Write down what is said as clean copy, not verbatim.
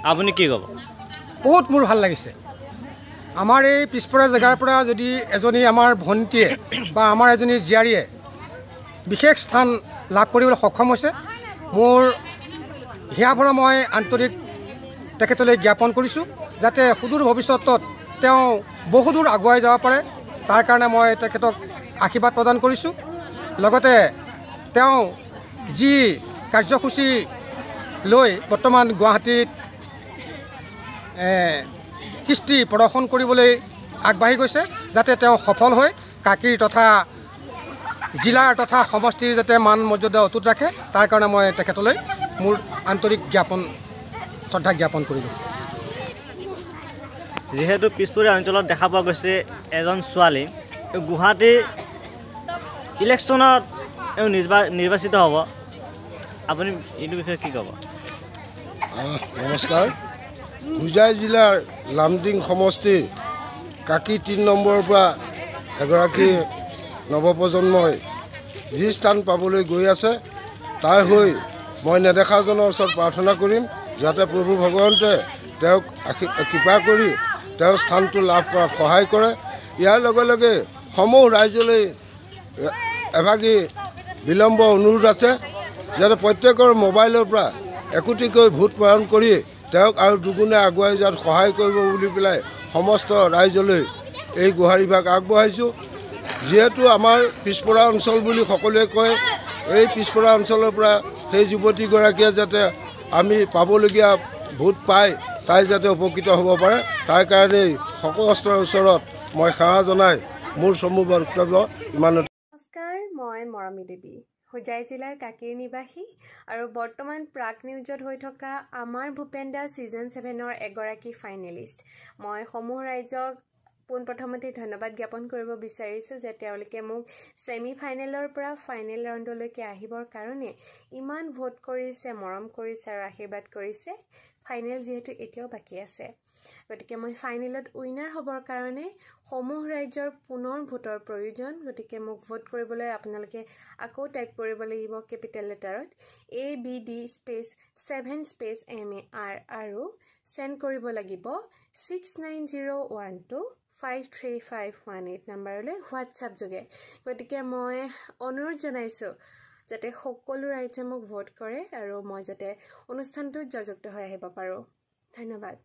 আপুনি কি ক'ব? বহুত মোৰ ভাল লাগিছে। আমাৰ এই পিছপৰা জেগাৰ পৰা যদি এজনী আমাৰ ভণ্টীয়ে বা আমাৰ এজনী জীয়াৰীয়ে বিশেষ স্থান লাভ কৰিবলৈ সক্ষম হৈছে, মোৰ হিয়া ভৰা মই আন্তৰিক তেখেতলৈ জ্ঞাপন কৰিছোঁ, যাতে সুদূৰ ভৱিষ্যতত তেওঁ বহুদূৰ আগুৱাই যাব পাৰে। তাৰ কাৰণে মই তেখেতক আশীৰ্বাদ প্ৰদান কৰিছোঁ। লগতে তেওঁ যি কাৰ্যসূচী লৈ বৰ্তমান গুৱাহাটীত কৃষ্টি প্ৰদৰ্শন কৰিবলৈ আগবাঢ়ি গৈছে, যাতে তেওঁ সফল হৈ কাকীৰ তথা জিলাৰ তথা সমষ্টিৰ যাতে মান মৰ্যাদা অটুট ৰাখে, তাৰ কাৰণে মই তেখেতলৈ মোৰ আন্তৰিক শ্ৰদ্ধা জ্ঞাপন কৰিলোঁ। যিহেতু পিছপৰীয়া অঞ্চলত দেখা পোৱা গৈছে এজন ছোৱালী গুৱাহাটী ইলেকশ্যনত নিৰ্বাচিত হ'ব, আপুনি এইটো বিষয়ে কি ক'ব? নমস্কাৰ। হোজাই জিলাৰ লামডিং সমষ্টিৰ কাকী ৩ নম্বৰৰ পৰা এগৰাকী নৱপ্ৰজন্মই যি স্থান পাবলৈ গৈ আছে, তাৰ হৈ মই নেদেখাজনৰ ওচৰত প্ৰাৰ্থনা কৰিম, যাতে প্ৰভু ভগৱন্তে তেওঁক কৃপা কৰি তেওঁৰ স্থানটো লাভ কৰাত সহায় কৰে। ইয়াৰ লগে লগে সমূহ ৰাইজলৈ এভাগী বিলম্ব অনুৰোধ আছে, যাতে প্ৰত্যেকৰ মোবাইলৰ পৰা একোটিকৈ ভোট প্ৰেৰণ কৰি তেওঁক আৰু দুগুণে আগুৱাই যোৱাত সহায় কৰিব বুলি পেলাই সমস্ত ৰাইজলৈ এই গুহাৰিভাগ আগবঢ়াইছোঁ। যিহেতু আমাৰ পিছপৰা অঞ্চল বুলি সকলোৱে কয়, এই পিছপৰা অঞ্চলৰ পৰা সেই যুৱতীগৰাকীয়ে যাতে আমি পাবলগীয়া ভোট পায়, তাই যাতে উপকৃত হ'ব পাৰে, তাৰ কাৰণেই সকলৰ ওচৰত মই সেৱা জনাই মোৰ চমু বক্তব্য ইমানতে। নমস্কাৰ, মই মৰমী দেৱী, হোজাই জিলাৰ কাকীৰ নিবাসী আৰু বৰ্তমান প্ৰাগ নিউজত হৈ থকা আমাৰ ভূপেন দা ছিজন 7ৰ এগৰাকী ফাইনেলিষ্ট। মই সমূহ ৰাইজক পোনপ্ৰথমতে ধন্যবাদ জ্ঞাপন কৰিব বিচাৰিছোঁ যে তেওঁলোকে মোক ছেমি ফাইনেলৰ পৰা ফাইনেল ৰাউণ্ডলৈকে আহিবৰ কাৰণে ইমান ভোট কৰিছে, মৰম কৰিছে আৰু আশীৰ্বাদ কৰিছে। ফাইনেল যিহেতু এতিয়াও বাকী আছে, গতিকে মই ফাইনেলত উইনাৰ হ'বৰ কাৰণে সমূহ ৰাইজৰ পুনৰ ভোটৰ প্ৰয়োজন। গতিকে মোক ভোট কৰিবলৈ আপোনালোকে আকৌ টাইপ কৰিব লাগিব কেপিটেল লেটাৰত ABD_7/MAR আৰু চেণ্ড কৰিব লাগিব 6901253518 নাম্বাৰলৈ হোৱাটছআপ যোগে। গতিকে মই অনুৰোধ জনাইছোঁ যাতে সকলো ৰাইজে মোক ভোট কৰে আৰু মই যাতে অনুষ্ঠানটোত জয়যুক্ত হৈ আহিব পাৰোঁ। ধন্যবাদ।